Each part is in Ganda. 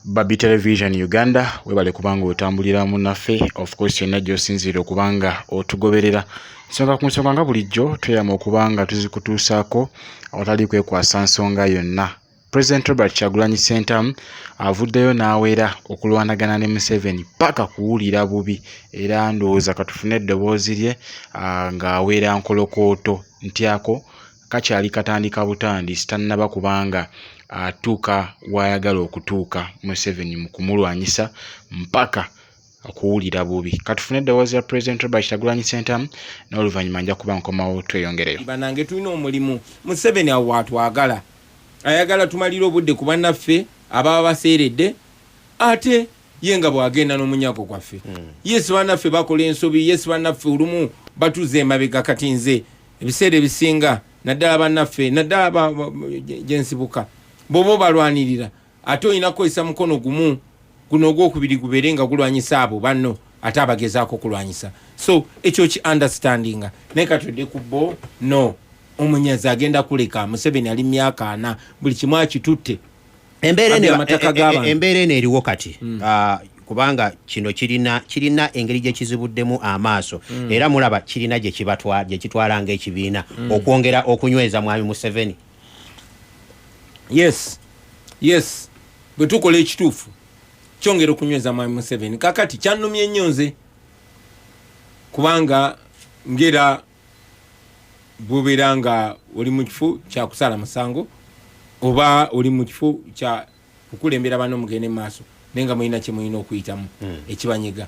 Bubi Television Uganda webale kubanga otambulira munaffe of course yonna gy'osinzira okubanga otugoberera nsonga ku nsonga nga bulijjo tweyama okubanga tuzikutuusaako awatali kwekwasa nsonga yonna. President Robert Kyagulanyi Ssentamu avuddeyo n'aweera okulwanagana ne Museveni paka kuwulira bubi era ndowooza katufune eddoboozi lye ng'aweera nkolokooto ntyako kakyali katandika butandi sitannaba kubanga atuuka wayagala okutuuka Museveni mu kumulwanyisa mpaka okuwulira bubi. Katufune eddoboozi ya President Robert Kyagulanyi Ssentamu n'oluvannyuma nja kuba nkomawo tweyongereyo. Banange tulina omulimu Museveni awo watwagala ayagala tumalira obudde ku bannaffe ababa baseeredde ate ye nga bw'agenda n'omunyago gwaffe. Yes bannaffe bakola ensobi, yes bannaffe olumu batuze emabega kati nze ebiseera ebisinga naddala bannaffe naddala gyensibuka bobo balwanirira ate olina kukozesa mukono gumu guno ogwokubiri gubeere nga gulwanyisa abo banno ate abagezaako kulwanyisa. So ekyo ki understandinga naye katudde ku bo no omunyazi agenda kuleka Museveni ali myaka 4 buli kimu akitutte embeera eno eriwo kati kubanga kino kirina engeri gye kizibuddemu amaaso era mulaba kirina gye kitwala ng'ekibiina okwongera okunyweza mwami Museveni. Yes bwe tukola ekituufu kyongera okunyweza mwami Museveni. Kakati kyannumye ennyo nze kubanga ngera bw'obeera nga oli mu kifo kya kusala musango oba oli mu kifo kya kukulembera banno mugende maaso naye nga mulina kye mulina okuyitamu ekibanyiga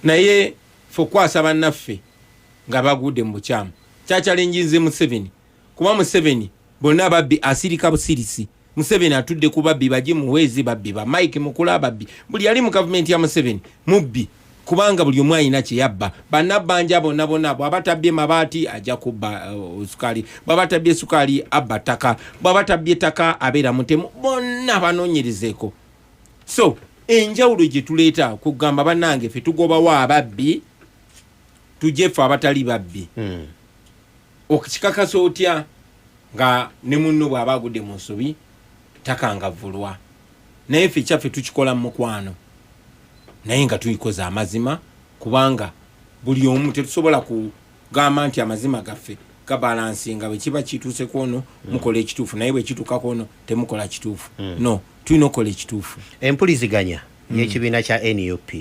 naye fe okwasa bannaffe nga bagudde mu bukyamu kyakyalenjinze Museveni kuba Museveni bonna babbi asirika busirisi. Museveni atudde ku babbi baje muwezi babbi ba Mike Mukula babbi buli ali mu gavumenti ya Museveni mubbi kubanga buli omwe alina kye yabba. Bannabbanja bonna bw'abatabbye mabaati ajja kubba sukali, bw'abatabbye sukali abba ttaka, bw'abatabbye ttaka abeera mutemu, bonna banoonyerezeeko. So enjawulo gye tuleeta kugamba bannange ffe tugobawo ababbi tujje ffe abatali babbi. Okikakasa otya nga ne munno bw'aba agudde mu nsobi takangavvulwa naye ffe kyaffe tukikola mu mukwano naye nga tuyikoza amazima kubanga buli omu tetusobola kugamba nti amazima gaffe gabalansinga bwe kiba kituuse kwono mukola ekituufu naye bwe kituuka kwono temukola kituufu. No, tulina okukola ekituufu. Empuliziganya y'ekibiina kya NUP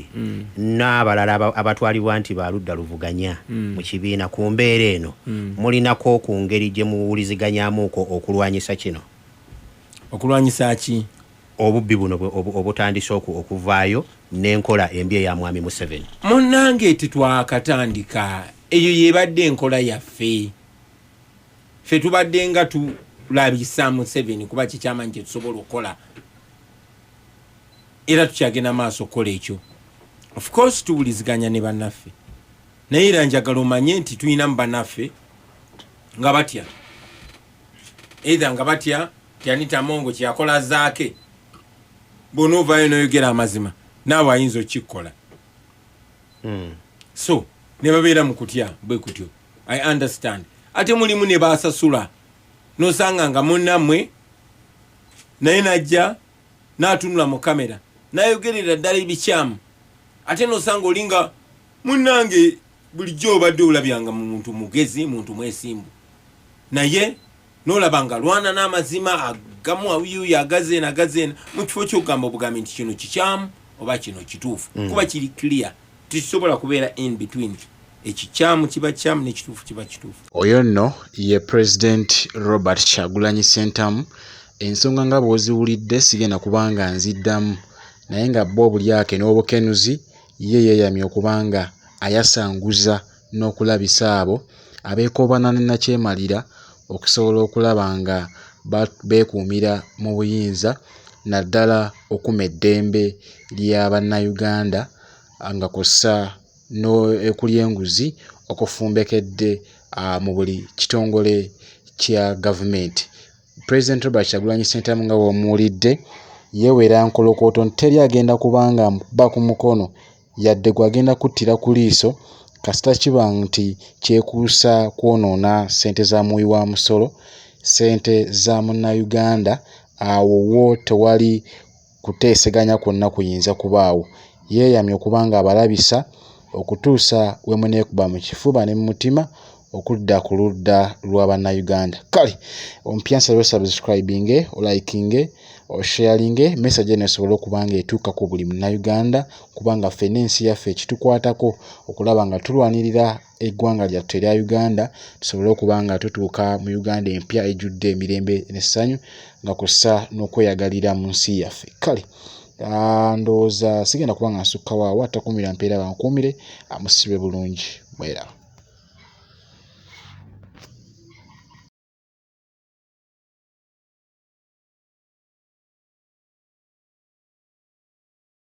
n'abalala abatwalibwa nti baludda luvuganya mu kibiina ku mbeera eno mulinako ku ngeri gye muwuliziganyamuuko okulwanyisa kino. Okulwanyisa ki? Obubbi buno obutandise okuvaayo n'enkola embi eya mwami Museveni. Munnange tetwakatandika eyo yebadde enkola yaffe ffe tubadde nga tulabisa Museveni kuba kikyamanyi kye tusobola okukola era tukyagenda maaso okukola ekyo. Of course tuwuliziganya ne bannaffe naye era njagala omanye nti tulinamu bannaffe nga batya either nga batya Tianita Mongo kyakola zaake bonovayo noyogera amazima naawe ayinza okikkola. So ne babeera mu kutya bwe kutyo. I understand. Ate mulimu ne baasasula nosanga nga munnammwe naye najja n'atunula mu kamera nayogerera ddala ebikyamu ate nosanga olinga munnange bulijjo obadde olabyanga mu muntu mugezi muntu mwesimbu naye nolabanga lwana n'amazima agamu awuyuya agazeena mu kifo ky'okugamba obugambi nti kino kikyamu oba kino kituufu kuba kiri clear tikisobola kubeera in between ekikyamu kiba kyamu n'ekituufu kiba kituufu. Oyo nno ye President Robert Kyagulanyi Ssentamu. Ensonga nga bw'oziwulidde sigenda kubanga nziddamu naye nga bo obulyake n'obukenuzi ye yeeyamye okubanga ayasanguza n'okulabisa abo abeekoobana ne nakyemalira okusobola okulaba nga beekuumira mu buyinza naddala okuma eddembe ly'Abannayuganda nga kw'ossa n'ekuli enguzi okufumbekedde mu buli kitongole kya gavumenti. President Robert Kyagulanyi Ssentamu nga bw'omuwulidde yeewera nkolokooto teri agenda kubanga mba ku mukono yadde gwagenda kuttira ku liiso kasita kiba nti kyekuusa kwonoona ssente za muwi wa musolo, ssente za Munnayuganda, awo wo tewali kuteeseganya kwonna kuyinza kubaawo. Yeeyamye okuba nga abalabisa okutuusa we muneekuba mu kifuba ne mu mutima okudda ku ludda lwa bannayuganda. Kale ompyansa lwe subscribing, oliking, osharing message eno esobole okuba nga etuuka ku buli munnayuganda kubanga ffenna ensi yaffe ekitukwatako okulaba nga tulwanirira eggwanga lyattu erya Uganda tusobole okuba nga tutuuka mu Uganda empya ejjudde emirembe n'essanyu nga kussa n'okweyagalira mu nsi yaffe. Kale ndowooza sigenda kuba nga nsukka waawo, atakuumira mpeera bankuumire, musibe bulungi. Mwera.